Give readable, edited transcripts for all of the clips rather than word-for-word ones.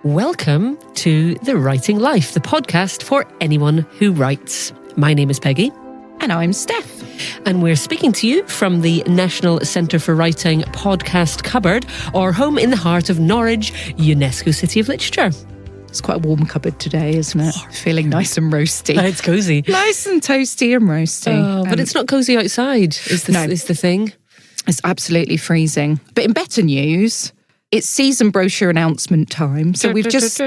Welcome to The Writing Life, the podcast for anyone who writes. My name is Peggy. And I'm Steph. And we're speaking to you from the National Centre for Writing podcast cupboard, our home in the heart of Norwich, UNESCO City of Literature. It's quite a warm cupboard today, isn't it? Feeling nice and roasty. It's cosy. Nice and toasty and roasty. But it's not cosy outside, is the thing. It's absolutely freezing. But in better news, it's season brochure announcement time. So we've just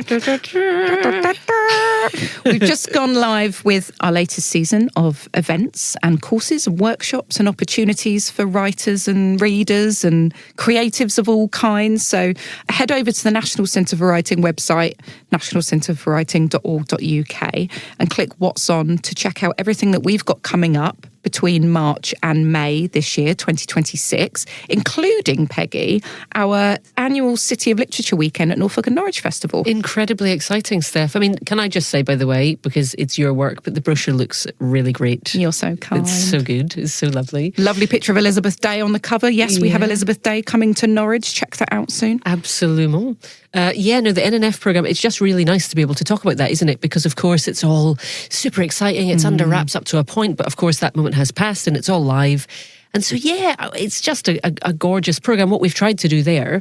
gone live with our latest season of events and courses and workshops and opportunities for writers and readers and creatives of all kinds. So head over to the National Centre for Writing website, nationalcentreforwriting.org.uk, and click What's On to check out everything that we've got coming up between March and May this year, 2026, including, Peggy, our annual City of Literature weekend at Norfolk and Norwich Festival. Incredibly exciting, Steph. I mean, can I just say, by the way, because it's your work, but the brochure looks really great. You're so kind. It's so good. It's so lovely. Lovely picture of Elizabeth Day on the cover. Yes, we have Elizabeth Day coming to Norwich. Check that out soon. Absolument. The NNF programme, it's just really nice to be able to talk about that, isn't it? Because, of course, it's all super exciting. It's under wraps up to a point, but of course that moment has passed and it's all live. And so, it's just a gorgeous programme. What we've tried to do there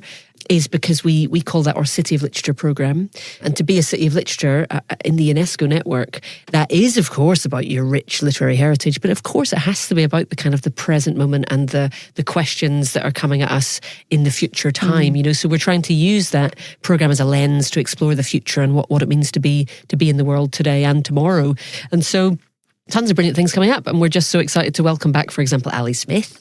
is, because we call that our City of Literature programme, and to be a City of Literature in the UNESCO network, that is, of course, about your rich literary heritage, but of course it has to be about the kind of the present moment and the questions that are coming at us in the future time, so we're trying to use that programme as a lens to explore the future and what it means to be in the world today and tomorrow. And so tons of brilliant things coming up, and we're just so excited to welcome back, for example, Ali Smith,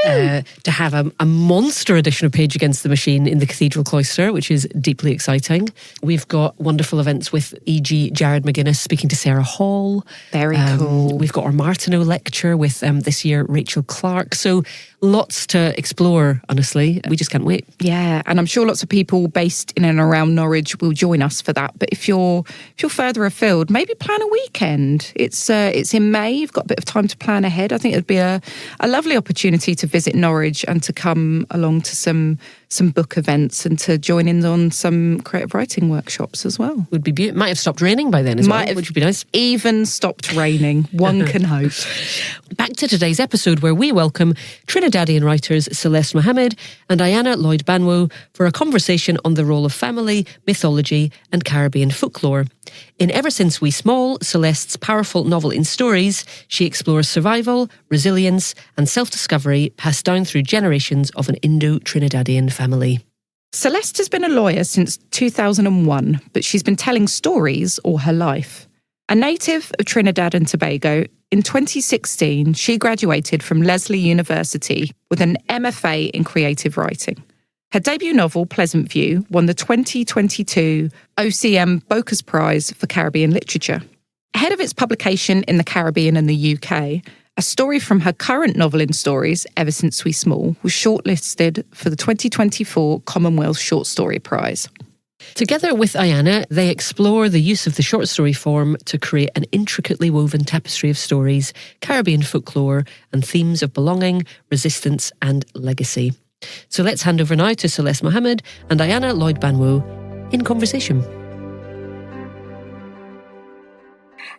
to have a monster edition of Page Against the Machine in the Cathedral Cloister, which is deeply exciting. We've got wonderful events with e.g. Jared McGuinness speaking to Sarah Hall. Very cool. We've got our Martineau lecture with this year Rachel Clark. So lots to explore, honestly. We just can't wait. Yeah, and I'm sure lots of people based in and around Norwich will join us for that. But if you're further afield, maybe plan a weekend. It's in May. You've got a bit of time to plan ahead. I think it'd be a lovely opportunity to visit Norwich and to come along to some book events and to join in on some creative writing workshops as well. Would be beautiful. Might have stopped raining by then as well, which would be nice. Even stopped raining. One can hope. Back to today's episode, where we welcome Trinidadian writers Celeste Mohammed and Ayanna Lloyd Banwo for a conversation on the role of family, mythology and Caribbean folklore. In Ever Since We Small, Celeste's powerful novel in stories, she explores survival, resilience and self-discovery passed down through generations of an Indo-Trinidadian family. Celeste has been a lawyer since 2001, but she's been telling stories all her life. A native of Trinidad and Tobago, in 2016, she graduated from Lesley University with an MFA in creative writing. Her debut novel, Pleasantview, won the 2022 OCM Bocas Prize for Caribbean Literature. Ahead of its publication in the Caribbean and the UK, a story from her current novel in stories, Ever Since We Small, was shortlisted for the 2024 Commonwealth Short Story Prize. Together with Ayanna, they explore the use of the short story form to create an intricately woven tapestry of stories, Caribbean folklore, and themes of belonging, resistance, and legacy. So let's hand over now to Celeste Mohammed and Ayanna Lloyd Banwo in conversation.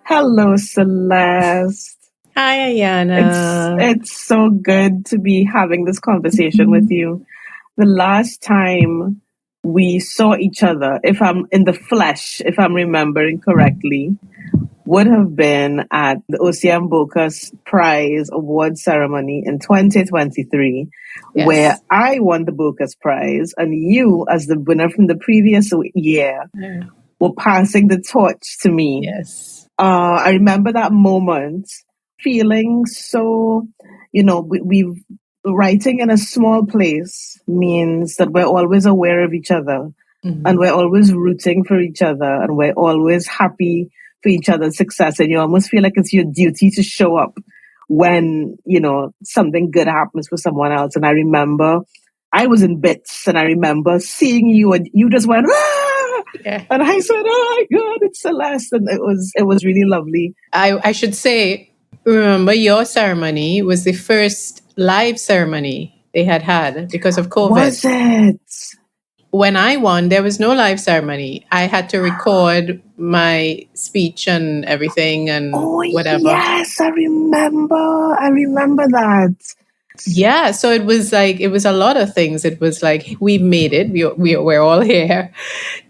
Hello, Celeste. Hi, Ayanna. It's so good to be having this conversation with you. The last time we saw each other, if I'm in the flesh, if I'm remembering correctly, would have been at the OCM Bocas Prize award ceremony in 2023, where I won the Bocas Prize and you, as the winner from the previous year, were passing the torch to me. Yes. I remember that moment, feeling so, we've writing in a small place means that we're always aware of each other and we're always rooting for each other and we're always happy for each other's success. And you almost feel like it's your duty to show up when, something good happens for someone else. And I remember I was in bits and I remember seeing you and you just went, ah! Yeah. And I said, oh my God, it's Celeste. And it was really lovely. I should say, remember your ceremony was the first live ceremony they had because of COVID. Was it? when I won, there was no live ceremony. I had to record my speech and everything and Oh, whatever. yes, I remember. I remember that. Yeah, so it was a lot of things. It was like, we've made it. We're all here.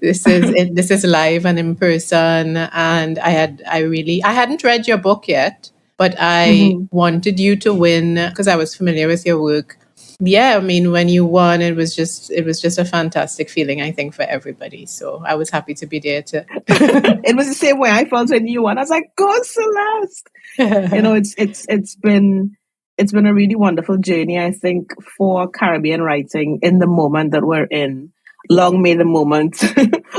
This is live and in person. And I hadn't read your book yet, but I wanted you to win because I was familiar with your work. Yeah, I mean, when you won, it was just a fantastic feeling, I think, for everybody. So I was happy to be there to. It was the same way I felt when you won. I was like, "Go, Celeste!" It's been a really wonderful journey, I think, for Caribbean writing in the moment that we're in. Long may the moment,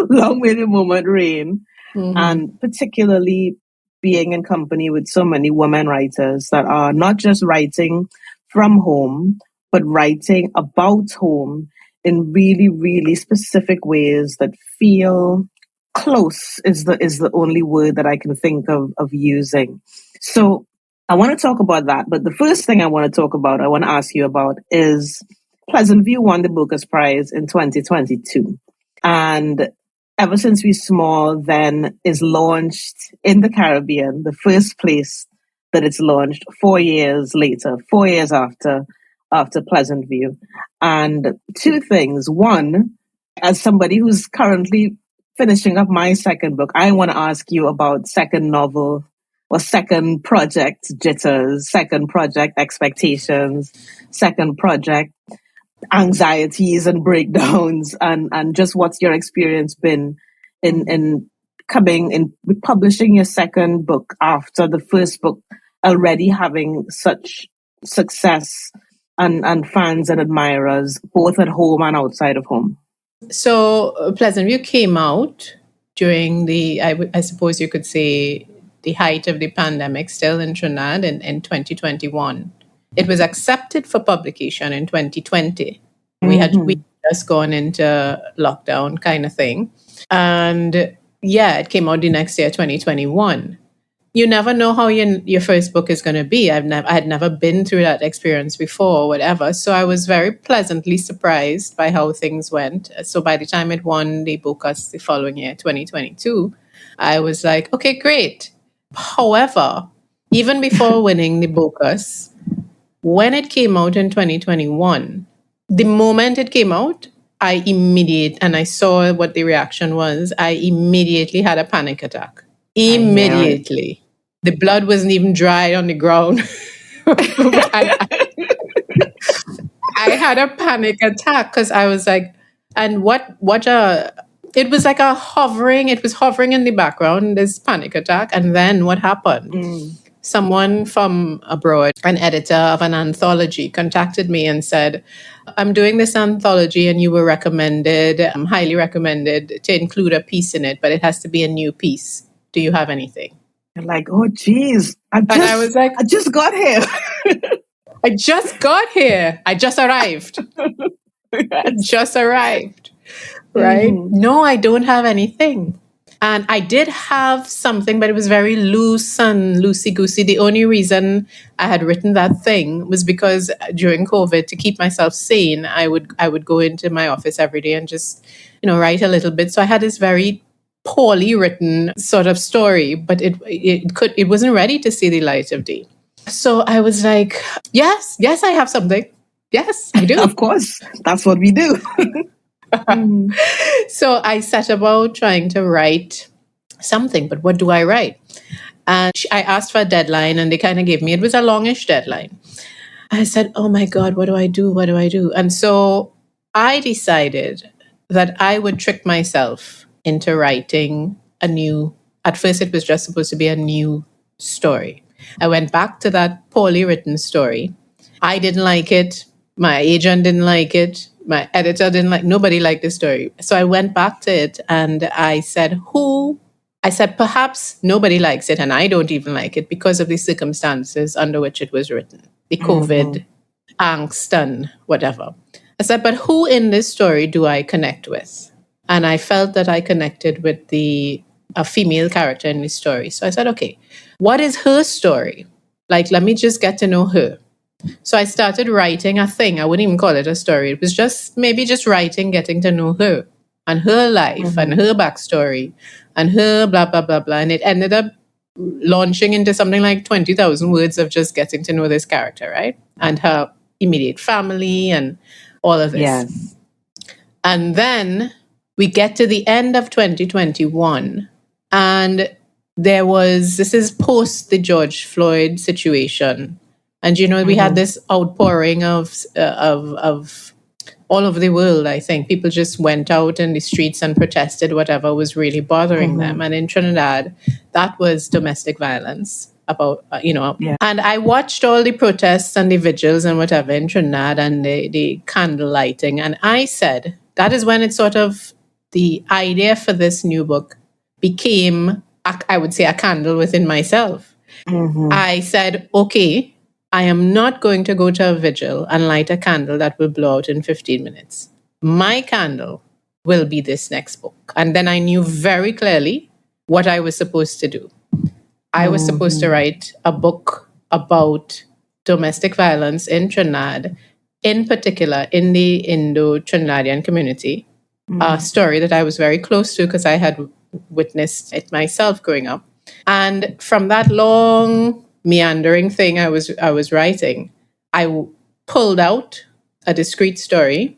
long may the moment reign, and particularly being in company with so many women writers that are not just writing from home, but writing about home in really, really specific ways that feel close is the only word that I can think of using. So I want to talk about that. But the first thing I want to ask you about is Pleasantview won the Bocas Prize in 2022. And Ever Since We Small then is launched in the Caribbean, the first place that it's launched 4 years later, 4 years after Pleasantview. And two things. One, as somebody who's currently finishing up my second book, I want to ask you about second novel or second project jitters, second project expectations, second project anxieties and breakdowns, and just what's your experience been in publishing your second book after the first book already having such success and fans and admirers both at home and outside of home. So Pleasantview came out during I suppose you could say, the height of the pandemic still in Trinidad in 2021. It was accepted for publication in 2020. We just gone into lockdown kind of thing. And yeah, it came out the next year, 2021. You never know how your first book is going to be. I had never been through that experience before or whatever. So I was very pleasantly surprised by how things went. So by the time it won the Bocas the following year, 2022, I was like, okay, great. However, even before winning the Bocas, when it came out in 2021, the moment it came out, and I saw what the reaction was, I immediately had a panic attack. Immediately. The blood wasn't even dry on the ground. I had a panic attack because I was like, and it was like it was hovering in the background, this panic attack. And then what happened? Someone from abroad, an editor of an anthology, contacted me and said, I'm doing this anthology and you were recommended, highly recommended to include a piece in it, but it has to be a new piece. Do you have anything? You're like, oh, geez. I was like, I just got here. I just got here. I just arrived. I just arrived. Right? No, I don't have anything. And I did have something, but it was very loose and loosey-goosey. The only reason I had written that thing was because during COVID, to keep myself sane, I would go into my office every day and just, write a little bit. So I had this very poorly written sort of story, but it wasn't ready to see the light of day. So I was like, yes, I have something. Yes, I do. Of course, that's what we do. So I set about trying to write something, but what do I write? And I asked for a deadline and they kind of gave me, it was a longish deadline. I said, oh my God, what do I do? What do I do? And so I decided that I would trick myself into writing at first it was just supposed to be a new story. I went back to that poorly written story. I didn't like it. My agent didn't like it. My editor didn't nobody liked the story. So I went back to it and I said, perhaps nobody likes it and I don't even like it because of the circumstances under which it was written, the COVID angst and whatever. I said, but who in this story do I connect with? And I felt that I connected with a female character in the story. So I said, okay, what is her story? Let me just get to know her. So I started writing a thing. I wouldn't even call it a story. It was just writing, getting to know her and her life and her backstory and her blah, blah, blah, blah. And it ended up launching into something like 20,000 words of just getting to know this character, right? And her immediate family and all of this. Yes. And then we get to the end of 2021 and this is post the George Floyd situation. And, we had this outpouring of all over the world, I think. People just went out in the streets and protested whatever was really bothering them. And in Trinidad, that was domestic violence. And I watched all the protests and the vigils and whatever in Trinidad and the candle lighting. And I said, that is when it sort of, the idea for this new book became, I would say, a candle within myself. I said, okay, I am not going to go to a vigil and light a candle that will blow out in 15 minutes. My candle will be this next book. And then I knew very clearly what I was supposed to do. I was supposed to write a book about domestic violence in Trinidad, in particular in the Indo-Trinidadian community, a story that I was very close to because I had witnessed it myself growing up. And from that long meandering thing I was writing, I pulled out a discrete story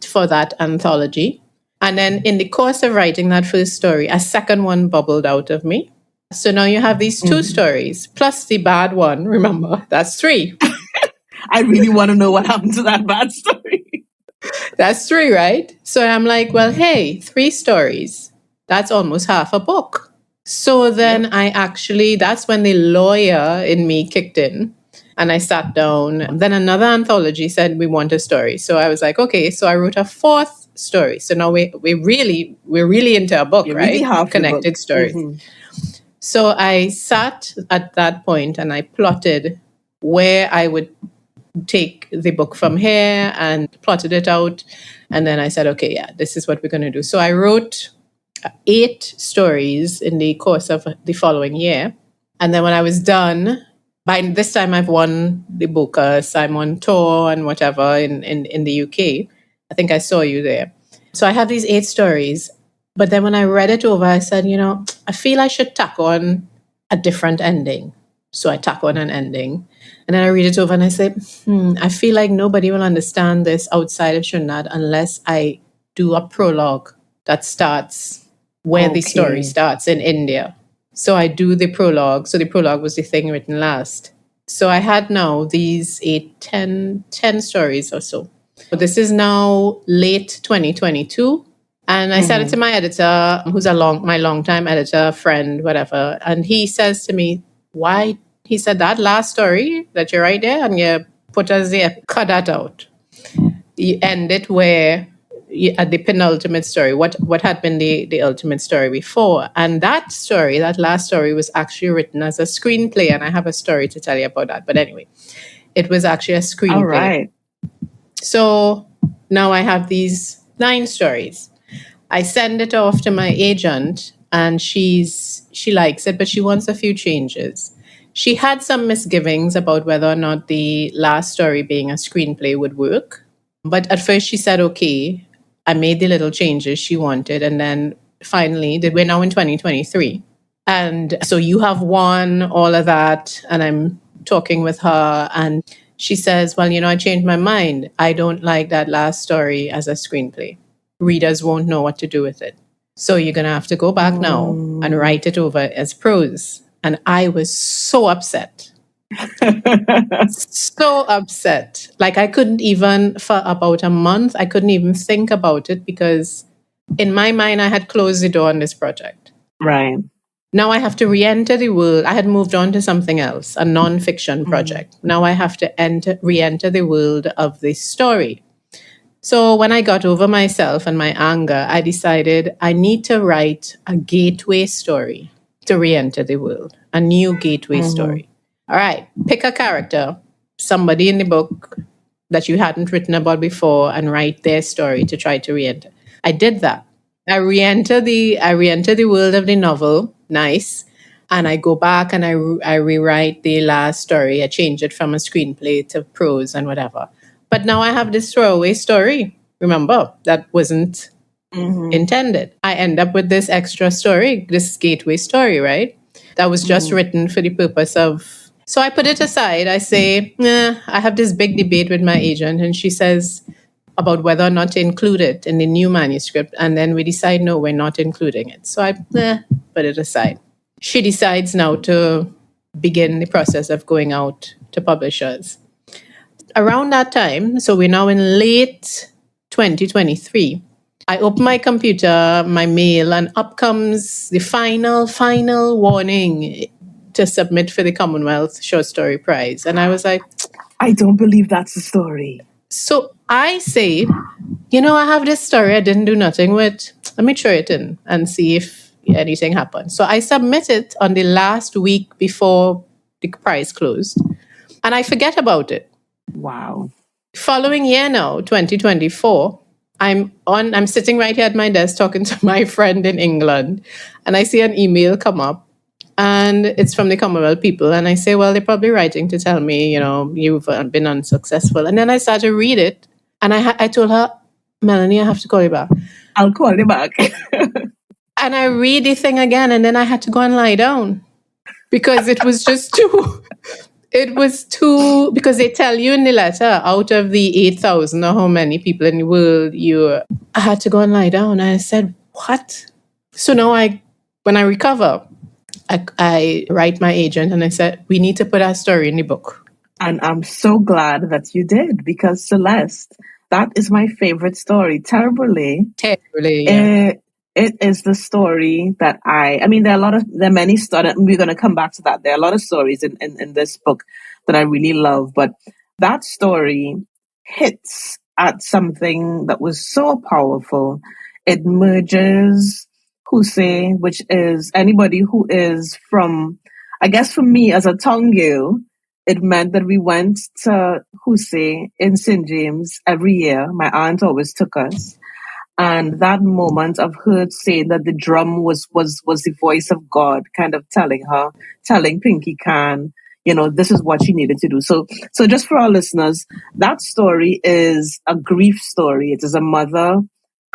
for that anthology. And then in the course of writing that first story, a second one bubbled out of me. So now you have these two stories, plus the bad one. Remember, that's 3. I really want to know what happened to that bad story. That's 3, right? So I'm like, well, hey, 3 stories. That's almost half a book. So then that's when the lawyer in me kicked in and I sat down. Then another anthology said, we want a story. So I was like, okay. So I wrote a 4th story. So now we're really into a book, right? Really Connected stories. So I sat at that point and I plotted where I would take the book from here and plotted it out. And then I said, okay, yeah, this is what we're going to do. So I wrote 8 stories in the course of the following year. And then when I was done, by this time I've won the Bocas, I'm on tour and whatever in the UK. I think I saw you there. So I have these 8 stories. But then when I read it over, I said, I feel I should tack on a different ending. So I tack on an ending. And then I read it over and I say, I feel like nobody will understand this outside of Trinidad unless I do a prologue that starts where the story starts in India. So I do the prologue. So the prologue was the thing written last. So I had now these 10 stories or so. But this is now late 2022. And I sent it to my editor, who's my longtime editor, friend, whatever. And he says to me, why? He said, that last story that you write there and you put us there, cut that out. You end it where at the penultimate story, what had been the ultimate story before. And that last story was actually written as a screenplay. And I have a story to tell you about that. But anyway, it was actually a screenplay. All right. So now I have these 9 stories. I send it off to my agent and she likes it, but she wants a few changes. She had some misgivings about whether or not the last story being a screenplay would work. But at first she said, okay. I made the little changes she wanted. And then finally, we're now in 2023. And so you have won all of that. And I'm talking with her and she says, well, I changed my mind. I don't like that last story as a screenplay. Readers won't know what to do with it. So you're going to have to go back now and write it over as prose. And I was so upset. So upset. Like I couldn't even, for about a month, I couldn't even think about it because in my mind, I had closed the door on this project. Right. Now I have to re-enter the world. I had moved on to something else, a non-fiction project. Now I have to re-enter the world of this story. So when I got over myself and my anger, I decided I need to write a gateway story to re-enter the world, a new gateway story. All right, pick a character, somebody in the book that you hadn't written about before and write their story to try to re-enter. I did that. I re-enter the world of the novel. Nice. And I go back and I rewrite the last story. I change it from a screenplay to prose and whatever. But now I have this throwaway story. Remember, that wasn't intended. I end up with this extra story, this gateway story, right? That was just written for the purpose of. So I put it aside. I say, I have this big debate with my agent, and she says about whether or not to include it in the new manuscript. And then we decide, no, we're not including it. So I put it aside. She decides now to begin the process of going out to publishers. Around that time, so we're now in late 2023, I open my computer, my mail, and up comes the final warning to submit for the Commonwealth Short Story Prize. And I was like, I don't believe that's the story. So I say, I have this story I didn't do nothing with. Let me throw it in and see if anything happened. So I submit it on the last week before the prize closed, and I forget about it. Wow. Following year now, 2024, I'm sitting right here at my desk talking to my friend in England, and I see an email come up, and it's from the Commonwealth people. And I say, well, they're probably writing to tell me, you've been unsuccessful. And then I started to read it, and I told her, Melanie, I have to call you back. I'll call you back. And I read the thing again, and then I had to go and lie down because it was just too. It was too, because they tell you in the letter, out of the 8,000 or how many people in the world I had to go and lie down. And I said, what? So now when I recover, I write my agent and I said, we need to put our story in the book. And I'm so glad that you did, because Celeste, that is my favorite story. Terribly. Yeah. It is the story that there are many stories. We're going to come back to that. There are a lot of stories in this book that I really love, but that story hits at something that was so powerful. It merges Huse, which is anybody who is from, I guess for me as a Tongu, it meant that we went to Huse in St. James every year. My aunt always took us. And that moment of her saying that the drum was the voice of God, kind of telling Pinky Can, this is what she needed to do. So just for our listeners, that story is a grief story. It is a mother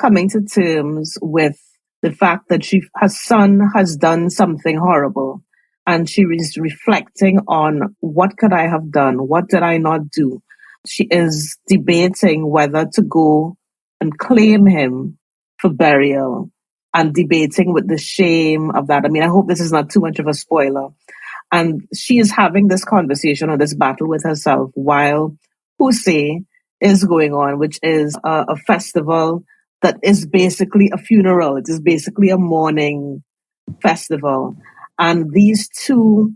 coming to terms with the fact that her son has done something horrible. And she is reflecting on, what could I have done? What did I not do? She is debating whether to go and claim him for burial, and debating with the shame of that. I mean, I hope this is not too much of a spoiler. And she is having this conversation or this battle with herself while Huse is going on, which is a festival that is basically a funeral. It is basically a mourning festival. And these two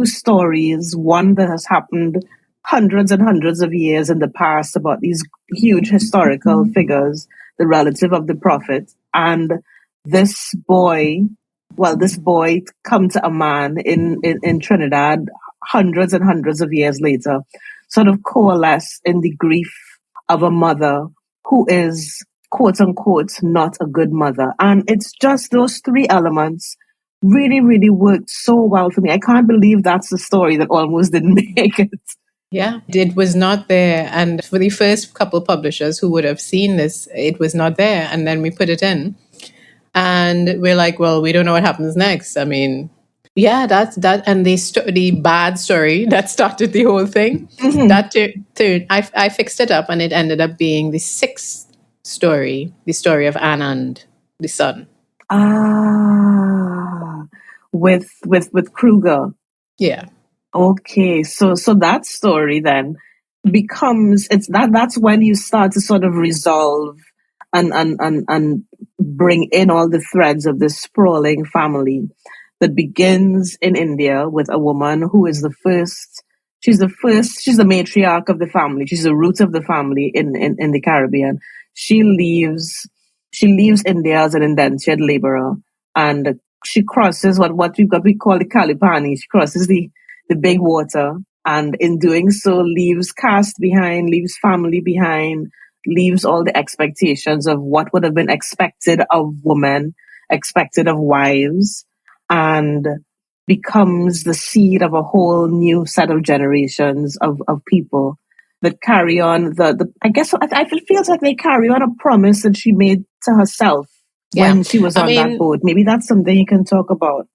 stories, one that has happened hundreds and hundreds of years in the past about these huge historical figures, the relative of the prophet, and this boy come to a man in Trinidad hundreds and hundreds of years later, sort of coalesce in the grief of a mother who is, quote unquote, not a good mother. And it's just those three elements really, really worked so well for me. I can't believe that's the story that almost didn't make it. Yeah, it was not there. And for the first couple publishers who would have seen this, it was not there. And then we put it in. And we're like, well, we don't know what happens next. I mean, yeah, that's that. And the bad story that started the whole thing, I fixed it up, and it ended up being the sixth story, the story of Anand, the son. With Kruger. Yeah. Okay, so that story then becomes, that's when you start to sort of resolve and bring in all the threads of this sprawling family that begins in India with a woman who is she's the matriarch of the family. She's the root of the family in the Caribbean. She leaves India as an indentured laborer, and she crosses what we call the Kalipani. She crosses the big water, and in doing so leaves caste behind, leaves family behind, leaves all the expectations of what would have been expected of women, expected of wives. And becomes the seed of a whole new set of generations of people that carry on it feels like they carry on a promise that she made to herself when she was on that boat. Maybe that's something you can talk about.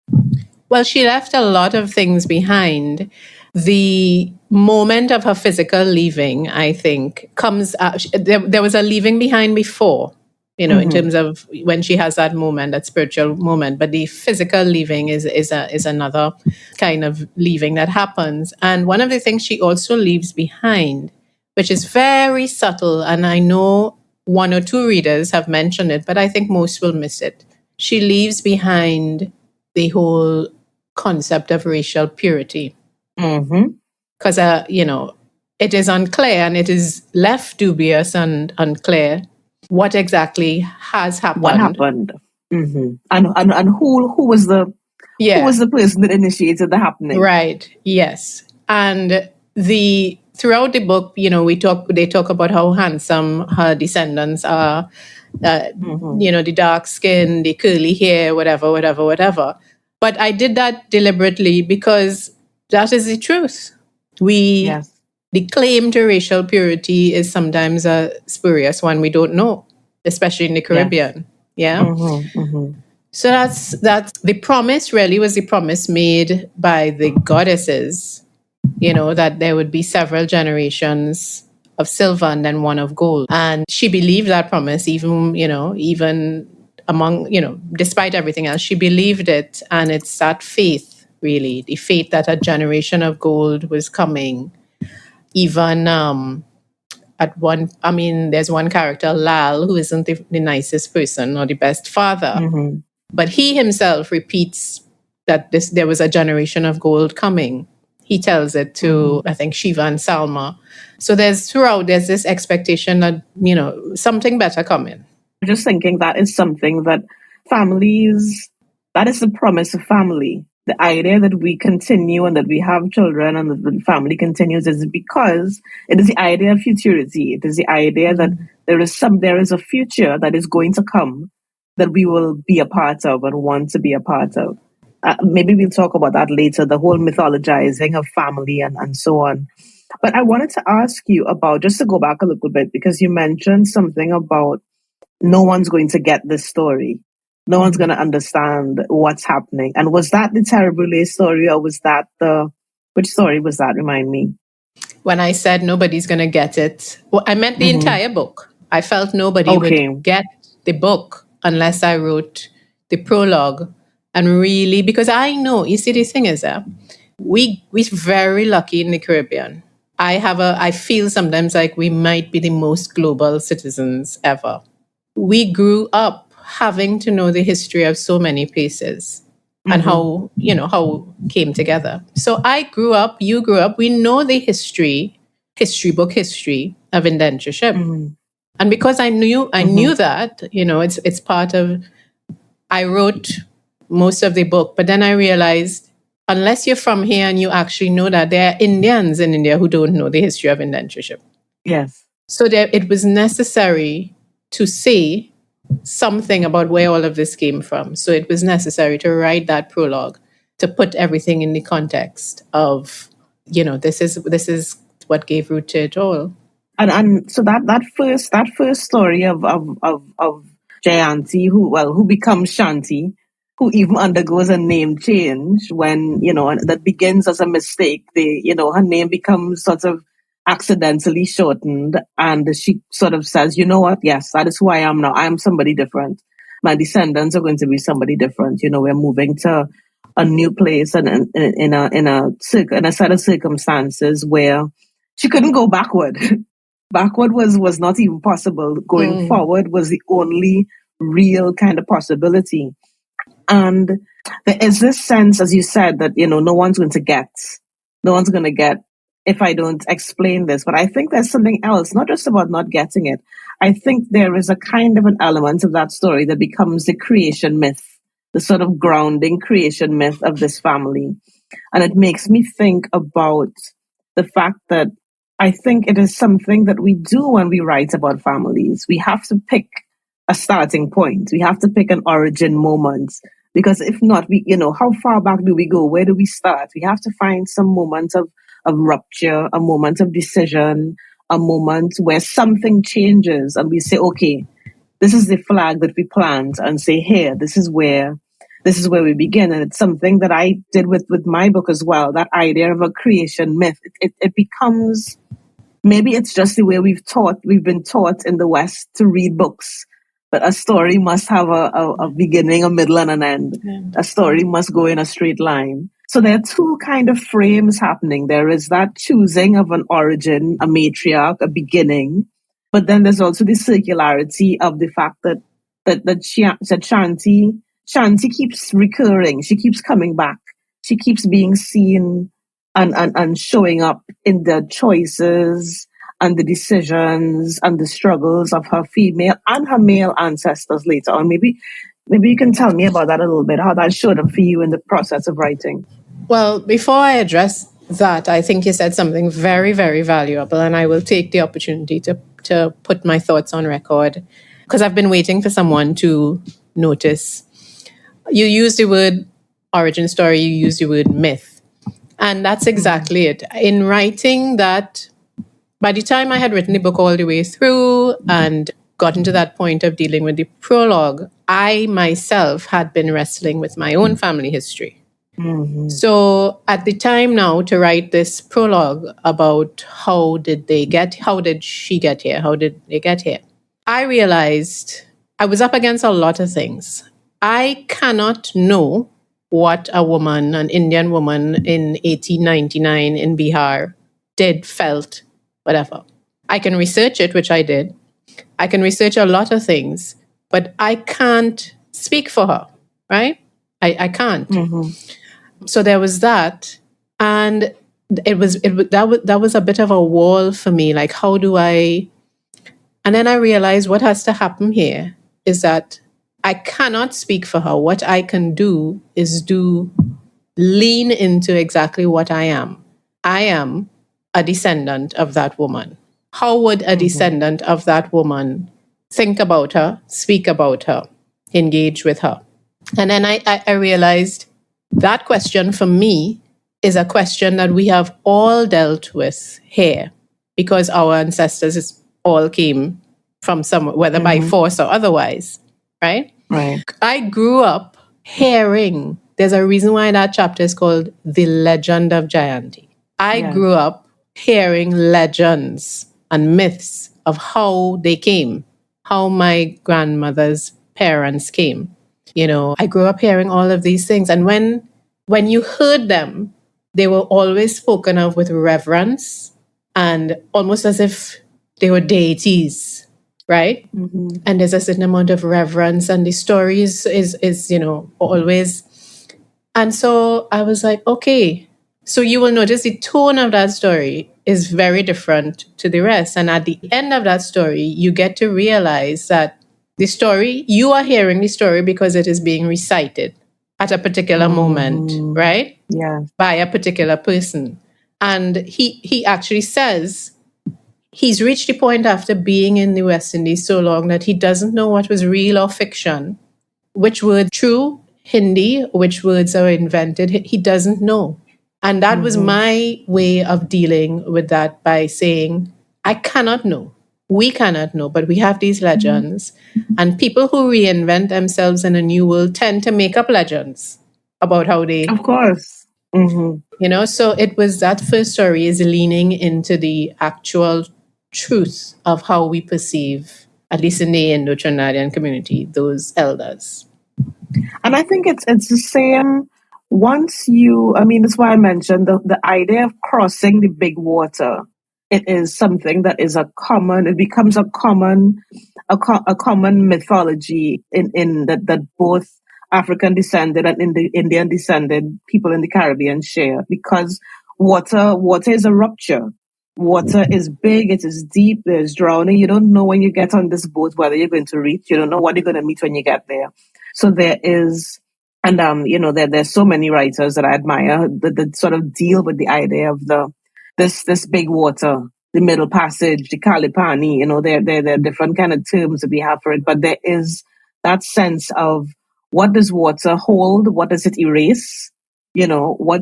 Well, she left a lot of things behind. The moment of her physical leaving, I think, comes there was a leaving behind before, in terms of when she has that moment, that spiritual moment. But the physical leaving is another kind of leaving that happens. And one of the things she also leaves behind, which is very subtle, and I know one or two readers have mentioned it, but I think most will miss it. She leaves behind the whole concept of racial purity. Because, it is unclear, and it is left dubious and unclear what exactly has happened. What happened? And who was the person that initiated the happening? Right. Yes. And throughout the book, they talk about how handsome her descendants are. The dark skin, the curly hair, whatever. But I did that deliberately because that is the truth. The claim to racial purity is sometimes a spurious one. We don't know, especially in the Caribbean. Yeah. So that's the promise. Really, was the promise made by the goddesses. That there would be several generations of silver and then one of gold, and she believed that promise. Even among despite everything else, she believed it, and it's that faith, really, the faith that a generation of gold was coming. Even there's one character, Lal, who isn't the nicest person or the best father, but he himself repeats that there was a generation of gold coming. He tells it to, I think, Shiva and Salma. So there's this expectation that, something better coming. I'm just thinking that is something that that is the promise of family. The idea that we continue and that we have children and that the family continues is because it is the idea of futurity. It is the idea that there is a future that is going to come that we will be a part of and want to be a part of. Maybe we'll talk about that later, the whole mythologizing of family and so on. But I wanted to ask you about, just to go back a little bit, because you mentioned something about no one's going to get this story. No one's going to understand what's happening. And was that the Terrible story, or was that which story was that? Remind me. When I said nobody's going to get it, well, I meant the entire book. I felt nobody would get the book unless I wrote the prologue. And really, because I know, you see, the thing is that we're very lucky in the Caribbean. I feel sometimes like we might be the most global citizens ever. We grew up having to know the history of so many places and how came together. So I grew up, you grew up, we know the history of indentureship. And because I knew that, it's part of, I wrote most of the book, but then I realized, unless you're from here and you actually know that, there are Indians in India who don't know the history of indentureship. Yes. So it was necessary to say something about where all of this came from. So it was necessary to write that prologue to put everything in the context of, this is what gave root to it all. And so that first story of Jayanti, who becomes Shanti, who even undergoes a name change when, that begins as a mistake. Her name becomes sort of accidentally shortened, and she sort of says, you know what, yes, that is who I am now. I am somebody different. My descendants are going to be somebody different. We're moving to a new place and in a set of circumstances where she couldn't go backward. Backward was not even possible. Going forward was the only real kind of possibility. And there is this sense, as you said, that, no one's going to get if I don't explain this. But I think there's something else, not just about not getting it. I think there is a kind of an element of that story that becomes the creation myth, the sort of grounding creation myth of this family. And it makes me think about the fact that I think it is something that we do when we write about families. We have to pick a starting point. We have to pick an origin moment. Because if not, how far back do we go? Where do we start? We have to find some moment of rupture, a moment of decision, a moment where something changes and we say, okay, this is the flag that we plant, and say, here, this is where we begin. And it's something that I did with my book as well, that idea of a creation myth. It becomes, maybe it's just the way we've been taught in the West to read books, that a story must have a beginning, a middle, and an end. Yeah. A story must go in a straight line. So there are two kind of frames happening. There is that choosing of an origin, a matriarch, a beginning. But then there's also the circularity of the fact that Shanti keeps recurring. She keeps coming back. She keeps being seen and showing up in the choices and the decisions and the struggles of her female and her male ancestors later on. Maybe you can tell me about that a little bit, how that showed up for you in the process of writing. Well, before I address that, I think you said something very, very valuable, and I will take the opportunity to put my thoughts on record, because I've been waiting for someone to notice. You use the word origin story, you use the word myth, and that's exactly it. In writing that, by the time I had written the book all the way through and gotten to that point of dealing with the prologue, I myself had been wrestling with my own family history. Mm-hmm. So at the time now to write this prologue about how did she get here? How did they get here? I realized I was up against a lot of things. I cannot know what a woman, an Indian woman in 1899 in Bihar did, felt, whatever. I can research it, which I did. I can research a lot of things, but I can't speak for her, right? I can't. Mm-hmm. So there was that, and that was a bit of a wall for me. Like, how do I? And then I realized what has to happen here is that I cannot speak for her. What I can do is lean into exactly what I am. I am a descendant of that woman. How would a descendant of that woman think about her, speak about her, engage with her? And then I realized that question for me is a question that we have all dealt with here, because our ancestors all came from somewhere, whether by force or otherwise, right? Right. I grew up hearing, there's a reason why that chapter is called The Legend of Jayanti. I grew up hearing legends and myths of how they came, how my grandmother's parents came. I grew up hearing all of these things. And when you heard them, they were always spoken of with reverence and almost as if they were deities, right? Mm-hmm. And there's a certain amount of reverence, and the story is always. And so I was like, okay. So you will notice the tone of that story is very different to the rest. And at the end of that story, you get to realize that the story, you are hearing the story because it is being recited at a particular moment, right? Yeah. By a particular person. And he actually says he's reached the point after being in the West Indies so long that he doesn't know what was real or fiction, which words true Hindi, which words are invented. He doesn't know. And that was my way of dealing with that, by saying, I cannot know. We cannot know, but we have these legends. And people who reinvent themselves in a new world tend to make up legends about how they... Of course. Mm-hmm. So it was that first story is leaning into the actual truth of how we perceive, at least in the Indo-Trinidadian community, those elders. And I think it's the same once that's why I mentioned the idea of crossing the big water. It is something that is it becomes a common mythology in that both African descended and Indian descended people in the Caribbean share, because water is a rupture. Water is big, it is deep, there's drowning. You don't know when you get on this boat whether you're going to reach. You don't know what you're going to meet when you get there. So there is, and there's so many writers that I admire that sort of deal with the idea of this big water, the Middle Passage, the Kalipani. There are different kind of terms that we have for it, but there is that sense of what does water hold? What does it erase? How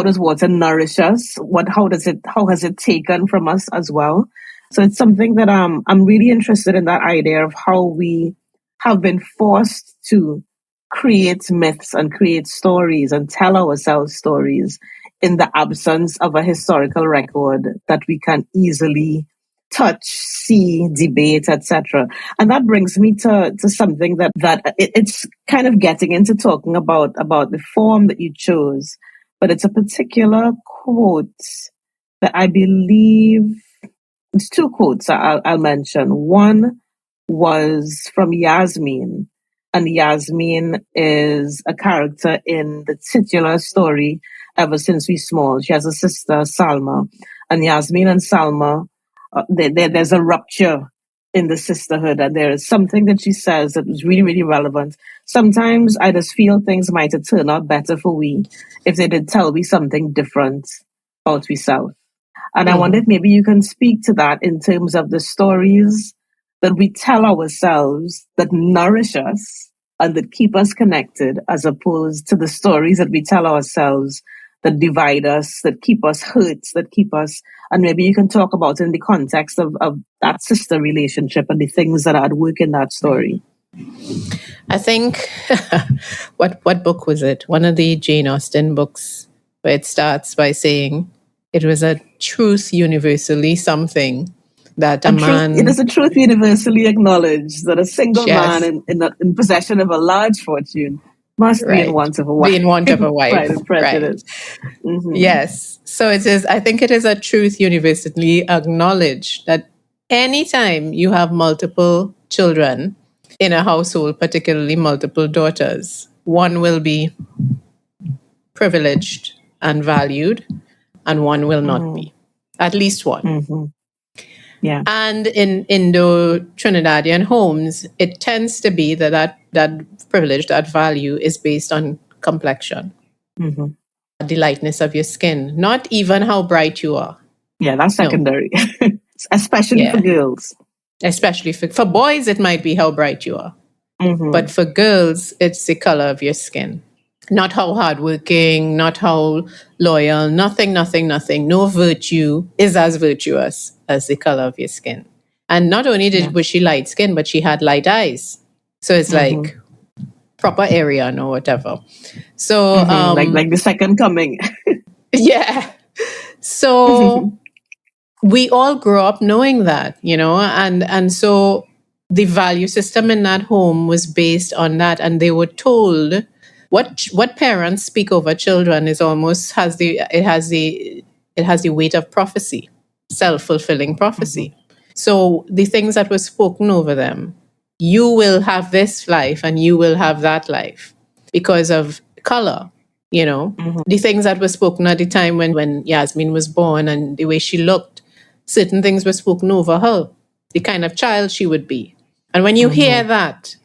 does water nourish us? How has it taken from us as well? So it's something that I'm really interested in, that idea of how we have been forced to create myths and create stories and tell ourselves stories in the absence of a historical record that we can easily touch, see, debate, etc. And that brings me to something it's kind of getting into talking about the form that you chose, but it's a particular quote that I believe, it's two quotes I'll mention. One was from Yasmin, and Yasmin is a character in the titular story Ever Since We Small. She has a sister, Salma, and Yasmin and Salma, there's a rupture in the sisterhood, and there is something that she says that was really, really relevant. Sometimes I just feel things might have turned out better for we if they did tell me something different about we self. And I wondered maybe you can speak to that in terms of the stories that we tell ourselves that nourish us and that keep us connected, as opposed to the stories that we tell ourselves that divide us, that keep us hurt, that keep us. And maybe you can talk about in the context of that sister relationship and the things that are at work in that story. I think, what book was it? One of the Jane Austen books, where it starts by saying, it was a truth universally something that it is a truth universally acknowledged that a single man in possession of a large fortune must be in want of a wife. Be in want of a wife. Pride and Prejudice. Right. Mm-hmm. Yes. So I think it is a truth universally acknowledged that anytime you have multiple children in a household, particularly multiple daughters, one will be privileged and valued, and one will not be. At least one. Mm-hmm. Yeah. And in Indo-Trinidadian homes, it tends to be that privilege, that value is based on complexion, the lightness of your skin, not even how bright you are. Yeah, that's secondary, especially for girls. Especially for boys, it might be how bright you are. But for girls, it's the color of your skin. Not how hardworking, not how loyal, nothing. No virtue is as virtuous as the color of your skin. And not only was she light skinned, but she had light eyes. So it's like proper Aryan or whatever. So like the second coming. Yeah. So we all grow up knowing that, and so the value system in that home was based on that, and they were told what parents speak over children is almost has the weight of prophecy, self-fulfilling prophecy. So the things that were spoken over them, you will have this life and you will have that life because of color. The things that were spoken at the time when Yasmin was born and the way she looked, certain things were spoken over her, the kind of child she would be. And when you hear that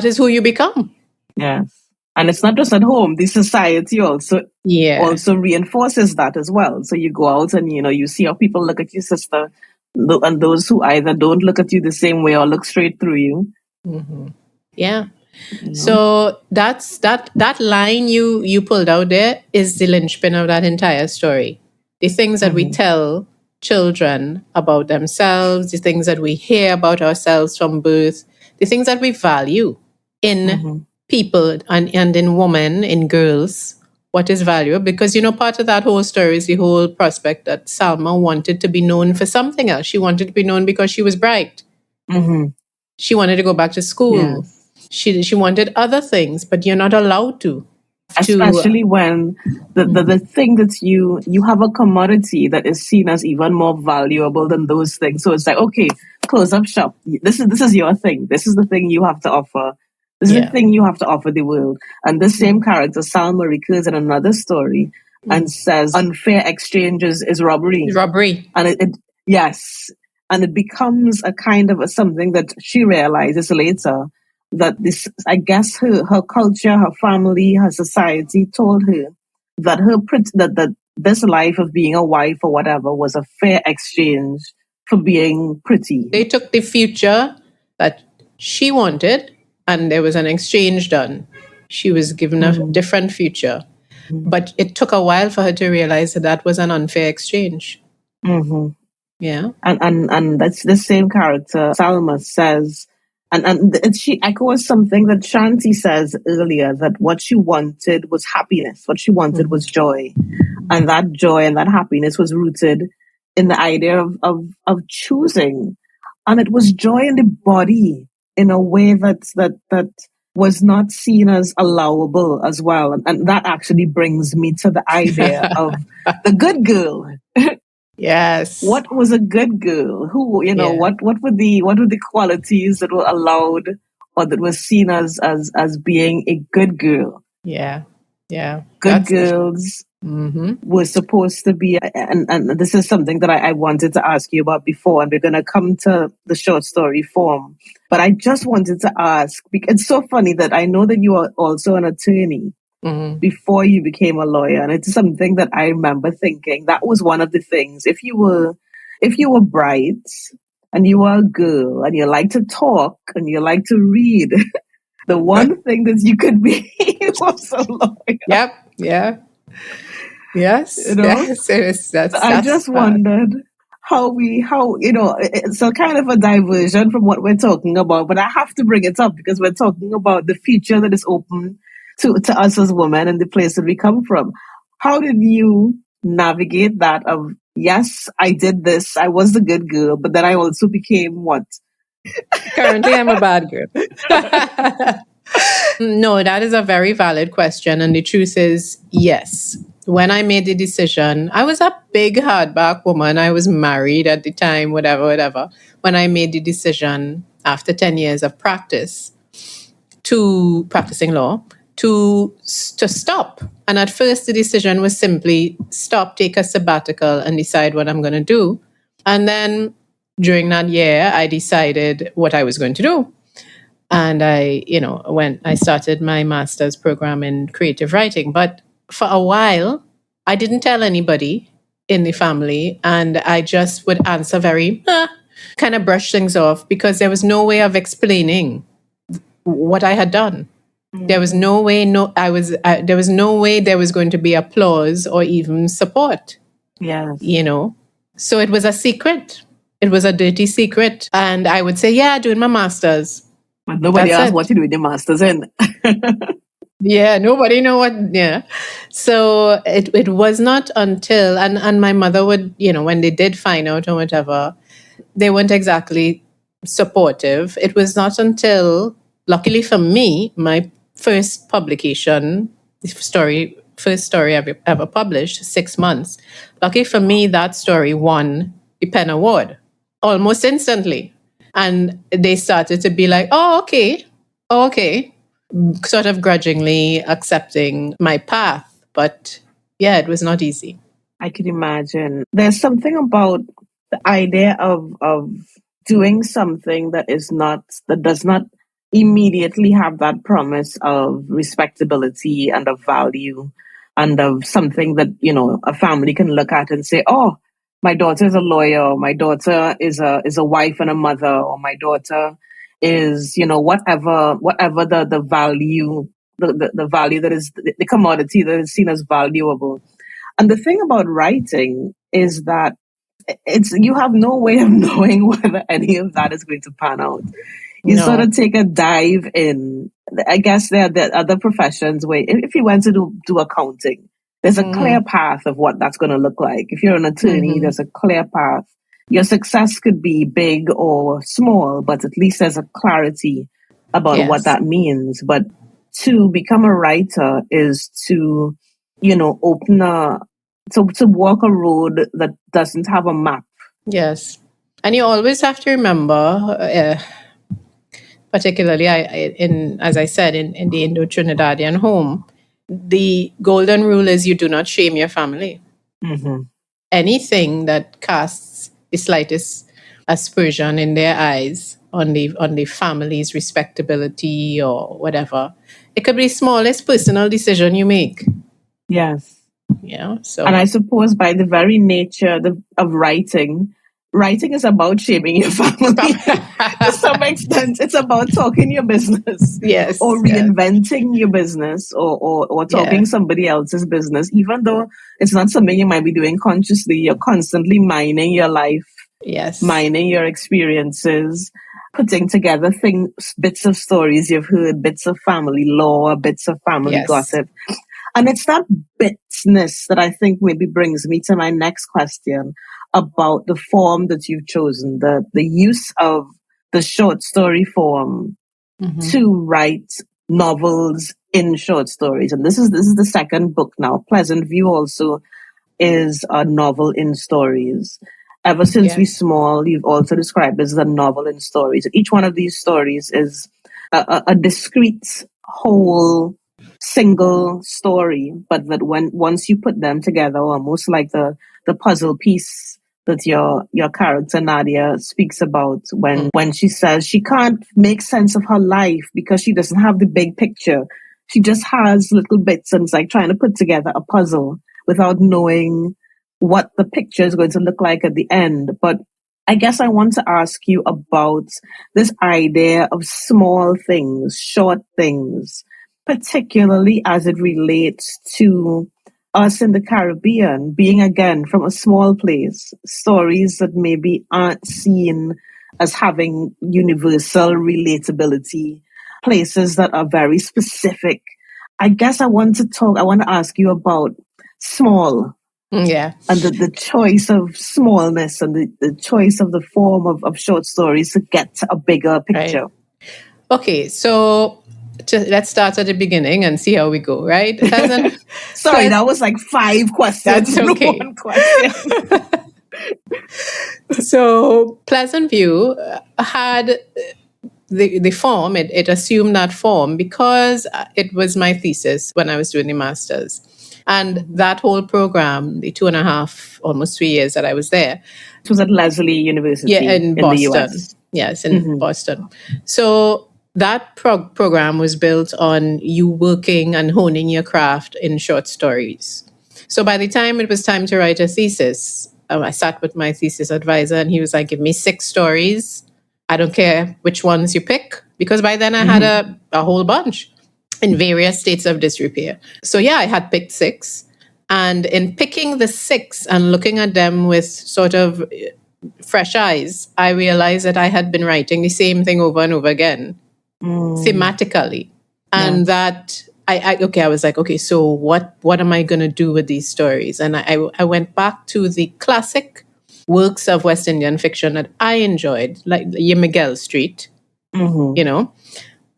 is who you become. Yes. And it's not just at home. The society also reinforces that as well. So you go out and, you see how people look at your sister, and those who either don't look at you the same way or look straight through you. Yeah. So that's that line you pulled out there is the linchpin of that entire story. The things that we tell children about themselves, the things that we hear about ourselves from birth, the things that we value in people and in women, in girls, what is valuable. Because, part of that whole story is the whole prospect that Salma wanted to be known for something else. She wanted to be known because she was bright. She wanted to go back to school. Yes. She wanted other things, but you're not allowed to. Especially when the thing that you have a commodity that is seen as even more valuable than those things. So it's like, okay, close up shop. This is your thing. This is the thing you have to offer. This is the thing you have to offer the world. And the same character, Salma, recurs in another story and says unfair exchanges is robbery. Robbery. And yes. And it becomes a kind of something that she realizes later, that this, I guess her culture, her family, her society told her that that this life of being a wife or whatever was a fair exchange for being pretty. They took the future that she wanted and there was an exchange done. She was given a different future. But it took a while for her to realize that that was an unfair exchange. Mm-hmm. Yeah. And that's the same character, Salma, says, and she echoes something that Shanti says earlier, that what she wanted was happiness. What she wanted was joy. And that joy and that happiness was rooted in the idea of choosing. And it was joy in the body in a way that was not seen as allowable as well. And that actually brings me to the idea of the good girl. Yes. What was a good girl? Who, what were the qualities that were allowed or that was seen as being a good girl? Yeah. Yeah. Good girls were supposed to be, and this is something that I wanted to ask you about before, and we're going to come to the short story form. But I just wanted to ask, because it's so funny that I know that you are also an attorney before you became a lawyer. And it's something that I remember thinking that was one of the things. If you were bright and you were a girl and you like to talk and you like to read, the one thing that you could be was a lawyer. Yep. Yeah. Yes. Yes. That's I just wondered how it's a kind of a diversion from what we're talking about, but I have to bring it up because we're talking about the future that is open to us as women and the place that we come from. How did you navigate that of, yes, I did this, I was the good girl, but then I also became what? Currently, I'm a bad girl. No, that is a very valid question. And the truth is, yes. When I made the decision, I was a big hardback woman. I was married at the time, whatever. When I made the decision after 10 years of practice to practicing law, to stop. And at first, the decision was simply stop, take a sabbatical, and decide what I'm going to do. And then during that year, I decided what I was going to do. And I started my master's program in creative writing. But for a while, I didn't tell anybody in the family. And I just would answer very, kind of brush things off, because there was no way of explaining what I had done. There was no way, there was no way there was going to be applause or even support. Yes. So it was a secret. It was a dirty secret. And I would say, yeah, doing my master's. But nobody asked what you do with your master's in. Yeah, nobody know what, yeah. So it was not until, and my mother would, when they did find out or whatever, they weren't exactly supportive. It was not until, luckily for me, my first publication, first story I've ever published, 6 months. Lucky for me, that story won the Pen Award almost instantly. And they started to be like, oh, okay, sort of grudgingly accepting my path. But yeah, it was not easy. I can imagine. There's something about the idea of doing something that does not immediately have that promise of respectability and of value and of something that, a family can look at and say, oh, my daughter is a lawyer, or my daughter is a wife and a mother, or my daughter is, whatever the value, the value that is the commodity that is seen as valuable. And the thing about writing is that you have no way of knowing whether any of that is going to pan out. You sort of take a dive in. I guess there are other professions where if you went to do accounting, there's a clear path of what that's going to look like. If you're an attorney, there's a clear path. Your success could be big or small, but at least there's a clarity about what that means. But to become a writer is to, to walk a road that doesn't have a map. Yes. And you always have to remember, particularly as I said, in the Indo-Trinidadian home, the golden rule is you do not shame your family. Anything that casts the slightest aspersion in their eyes on the family's respectability or whatever, it could be the smallest personal decision you make. Yes. Yeah. So, and I suppose by the very nature of writing, writing is about shaming your family. To some extent, it's about talking your business. Yes. Or reinventing your business or talking somebody else's business. Even though it's not something you might be doing consciously, you're constantly mining your life. Yes. Mining your experiences, putting together things, bits of stories you've heard, bits of family lore, bits of family gossip. And it's that bitness that I think maybe brings me to my next question about the form that you've chosen, the use of the short story form to write novels in short stories. And this is the second book now. Pleasantview also is a novel in stories. Ever since we're small, you've also described it as a novel in stories. Each one of these stories is a discrete, whole, single story, but that once you put them together, almost like the puzzle piece that your character Nadia speaks about when she says she can't make sense of her life because she doesn't have the big picture. She just has little bits and it's like trying to put together a puzzle without knowing what the picture is going to look like at the end. But I guess I want to ask you about this idea of small things, short things, particularly as it relates to us in the Caribbean, being again from a small place, stories that maybe aren't seen as having universal relatability, places that are very specific. I guess I want to ask you about small. Yeah. And the choice of smallness and the choice of the form of short stories to get to a bigger picture. Right. Okay, so let's start at the beginning and see how we go, right? Sorry, that was like 5 questions. That's okay. One question. So Pleasantview had the form, it assumed that form because it was my thesis when I was doing the master's. And that whole program, the 2.5, almost 3 years that I was there. It was at Lesley University in Boston. the US. Yes, in Boston. So that program was built on you working and honing your craft in short stories. So by the time it was time to write a thesis, I sat with my thesis advisor and he was like, give me 6 stories. I don't care which ones you pick. Because by then I had a whole bunch in various states of disrepair. So yeah, I had picked 6. And in picking the 6 and looking at them with sort of fresh eyes, I realized that I had been writing the same thing over and over again, thematically. And that I was like, okay, so what am I going to do with these stories? And I went back to the classic works of West Indian fiction that I enjoyed, like your Miguel Street, you know.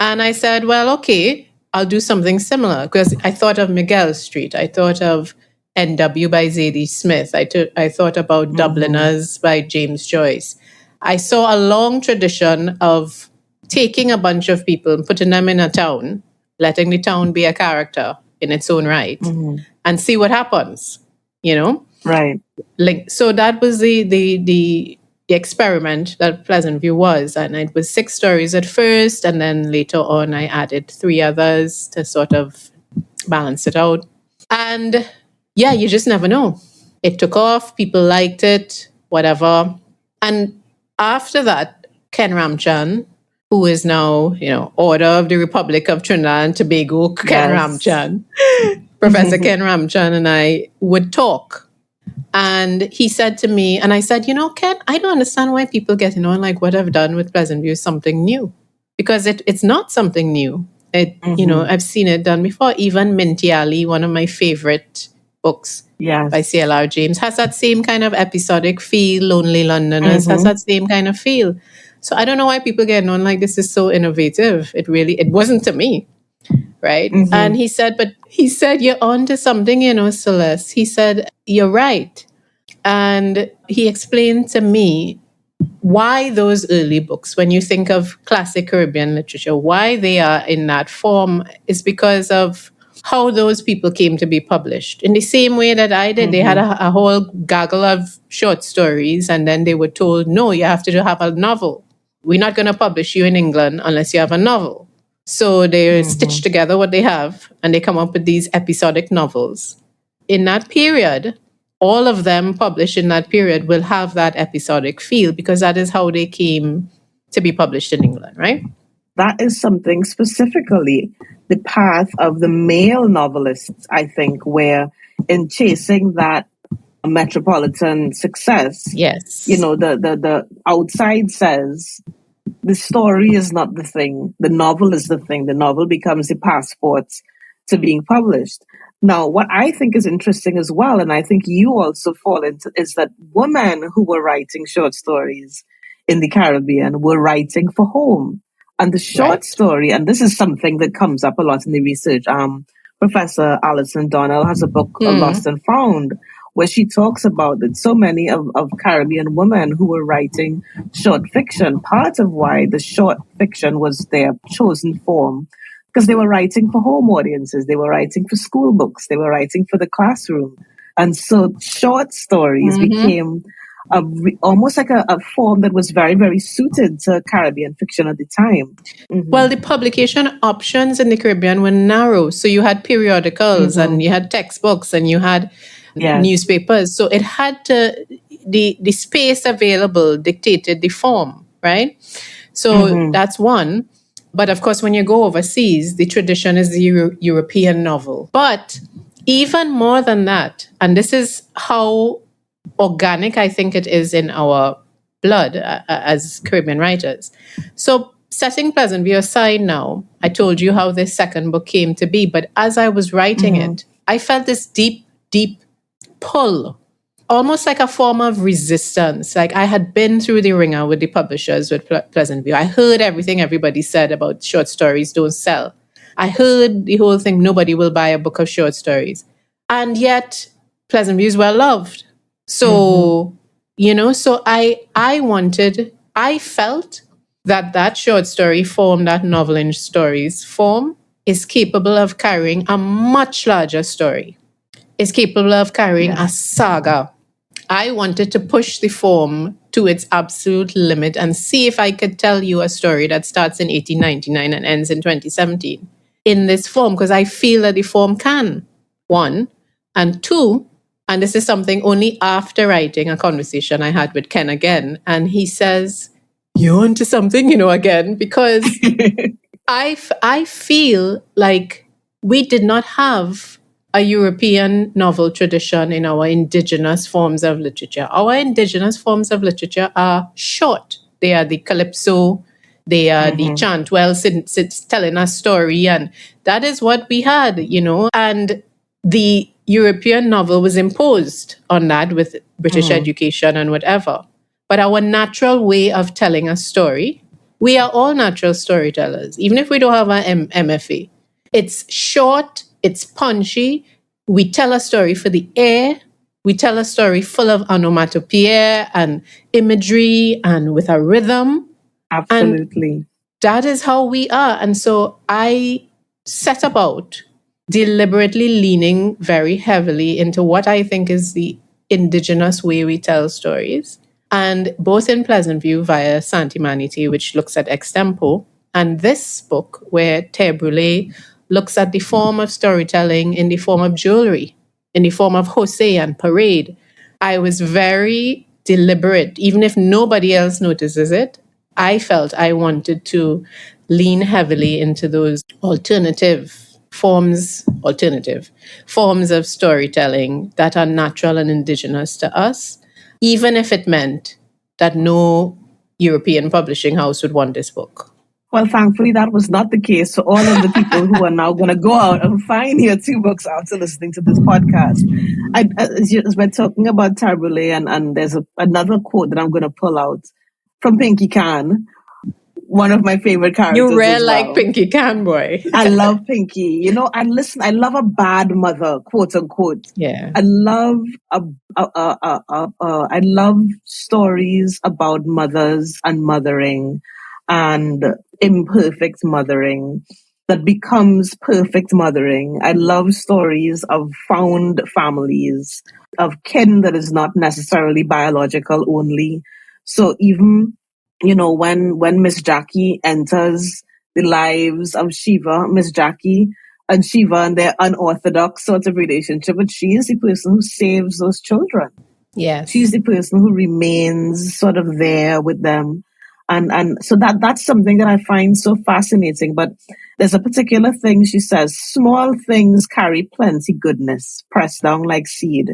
And I said, well, okay, I'll do something similar because I thought of Miguel Street. I thought of N.W. by Zadie Smith. I thought about Dubliners by James Joyce. I saw a long tradition of taking a bunch of people and putting them in a town, letting the town be a character in its own right, and see what happens, you know? Right. So that was the experiment that Pleasantview was. And it was 6 stories at first, and then later on I added 3 others to sort of balance it out. And yeah, you just never know. It took off, people liked it, whatever. And after that, Ken Ramchan, who is now, you know, Order of the Republic of Trinidad and Tobago, Ken Ramchan, Professor Ken Ramchan and I would talk. And he said to me, and I said, you know, Ken, I don't understand why people get, like what I've done with Pleasantview is something new. Because it's not something new. You know, I've seen it done before. Even Minty Alley, one of my favorite books by C.L.R. James, has that same kind of episodic feel. Lonely Londoners has that same kind of feel. So I don't know why people get on like this is so innovative. It wasn't to me. Right. And he said, you're on to something, Celeste. He said, you're right. And he explained to me why those early books, when you think of classic Caribbean literature, why they are in that form is because of how those people came to be published. In the same way that I did, they had a whole gaggle of short stories, and then they were told, no, you have to have a novel. We're not going to publish you in England unless you have a novel. So they stitch together what they have, and they come up with these episodic novels. In that period, all of them published in that period will have that episodic feel because that is how they came to be published in England, right? That is something specifically the path of the male novelists, I think, where in chasing that metropolitan success, yes, the outside says the story is not the thing, the novel is the thing. The novel becomes the passport to being published. Now, what I think is interesting as well, and I think you also fall into, is that women who were writing short stories in the Caribbean were writing for home. And the short story, and this is something that comes up a lot in the research, Professor Alison Donnell has a book, Lost and Found, where she talks about that so many of Caribbean women who were writing short fiction, part of why the short fiction was their chosen form, because they were writing for home audiences, they were writing for school books, they were writing for the classroom. And so short stories became almost like a form that was very, very suited to Caribbean fiction at the time. Well, the publication options in the Caribbean were narrow. So you had periodicals and you had textbooks and you had newspapers. So it had to, the space available dictated the form, right? So that's one. But of course, when you go overseas, the tradition is the European novel. But even more than that, and this is how organic I think it is in our blood as Caribbean writers. So setting Pleasantview aside now, I told you how this second book came to be, but as I was writing it, I felt this deep, deep pull, almost like a form of resistance. Like I had been through the ringer with the publishers with Pleasantview. I heard everything everybody said about short stories don't sell. I heard the whole thing, nobody will buy a book of short stories. And yet Pleasantview is well loved. So, so I felt that short story form, that novel in stories form is capable of carrying a much larger story. It's capable of carrying a saga. I wanted to push the form to its absolute limit and see if I could tell you a story that starts in 1899 and ends in 2017 in this form, because I feel that the form can, one, and two, and this is something only after writing a conversation I had with Ken again. And he says, you're onto something, again, because I feel like we did not have a European novel tradition in our indigenous forms of literature. Our indigenous forms of literature are short. They are the calypso, they are the chantwell sits telling a story. And that is what we had, and the European novel was imposed on that with British education and whatever. But our natural way of telling a story, we are all natural storytellers, even if we don't have an MFA. It's short, it's punchy. We tell a story for the air. We tell a story full of onomatopoeia and imagery and with a rhythm. Absolutely. And that is how we are. And so I set about deliberately leaning very heavily into what I think is the indigenous way we tell stories. And both in Pleasantview via Santimanity, which looks at extempo, and this book where Terre Brûlée looks at the form of storytelling in the form of jewelry, in the form of Jose and parade. I was very deliberate, even if nobody else notices it. I felt I wanted to lean heavily into those alternative forms of storytelling that are natural and indigenous to us, even if it meant that no European publishing house would want this book. Well, thankfully, that was not the case. So all of the people who are now going to go out and find your two books after listening to this podcast. As we're talking about Terre Brûlée, and there's another quote that I'm going to pull out from Pinky Can, one of my favorite characters. You read like Pinky Can, boy. I love Pinky. I love a bad mother, quote unquote. Yeah. I love I love stories about mothers and mothering and imperfect mothering that becomes perfect mothering. I love stories of found families, of kin that is not necessarily biological only. So even when Miss Jackie enters the lives of Shiva, Miss Jackie and Shiva and their unorthodox sort of relationship, but she is the person who saves those children. Yes. She's the person who remains sort of there with them. And so that's something that I find so fascinating. But there's a particular thing she says, small things carry plenty goodness, pressed down like seed.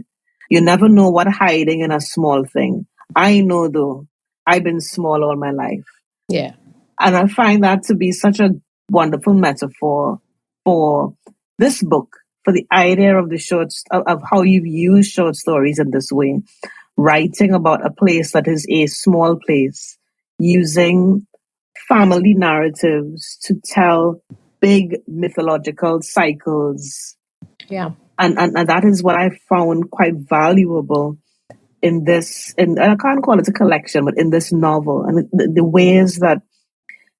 You never know what hiding in a small thing. I know though, I've been small all my life. Yeah. And I find that to be such a wonderful metaphor for this book, for the idea of of how you've used short stories in this way, writing about a place that is a small place, using family narratives to tell big mythological cycles. Yeah. And that is what I found quite valuable in this, and I can't call it a collection, but in this novel, and the ways that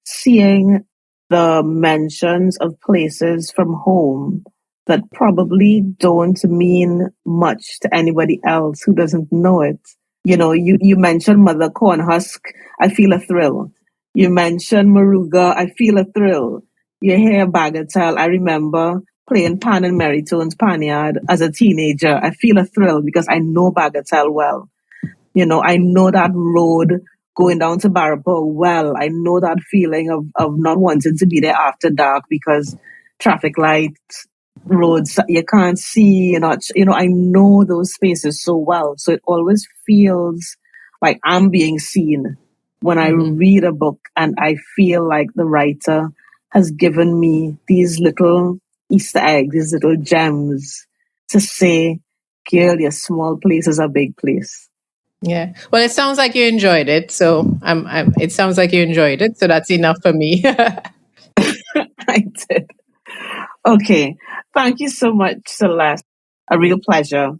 seeing the mentions of places from home that probably don't mean much to anybody else who doesn't know it. You know, you mentioned Mother Cornhusk, I feel a thrill. You mentioned Maruga, I feel a thrill. You hear Bagatelle, I remember playing Pan and Meritone's Panyard as a teenager. I feel a thrill because I know Bagatelle well. You know, I know that road going down to Barapa well. I know that feeling of not wanting to be there after dark because traffic lights, roads you can't see, I know those spaces so well. So it always feels like I'm being seen when I read a book, and I feel like the writer has given me these little Easter eggs, these little gems to say, girl, your small place is a big place. Yeah. Well, it sounds like you enjoyed it. So it sounds like you enjoyed it. So that's enough for me. I did. Okay. Thank you so much, Celeste. A real pleasure.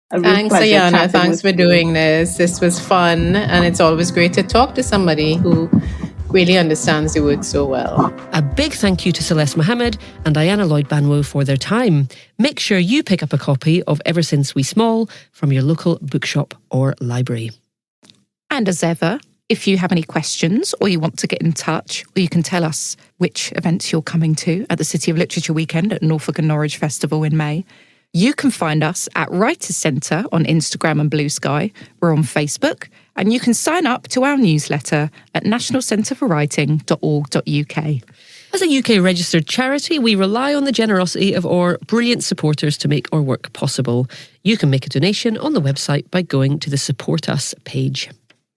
Thanks, Ayanna. Thanks for doing this. This was fun. And it's always great to talk to somebody who really understands the work so well. A big thank you to Celeste Mohammed and Ayanna Lloyd Banwo for their time. Make sure you pick up a copy of Ever Since We Small from your local bookshop or library. And as ever, if you have any questions or you want to get in touch, or you can tell us which events you're coming to at the City of Literature Weekend at Norfolk and Norwich Festival in May, you can find us at Writers Centre on Instagram and Blue Sky. We're on Facebook, and you can sign up to our newsletter at nationalcentreforwriting.org.uk. As a UK registered charity, we rely on the generosity of our brilliant supporters to make our work possible. You can make a donation on the website by going to the Support Us page.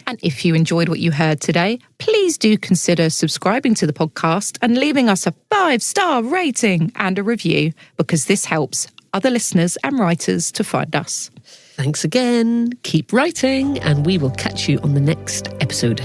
And if you enjoyed what you heard today, please do consider subscribing to the podcast and leaving us a 5-star rating and a review, because this helps other listeners and writers to find us. Thanks again. Keep writing, and we will catch you on the next episode.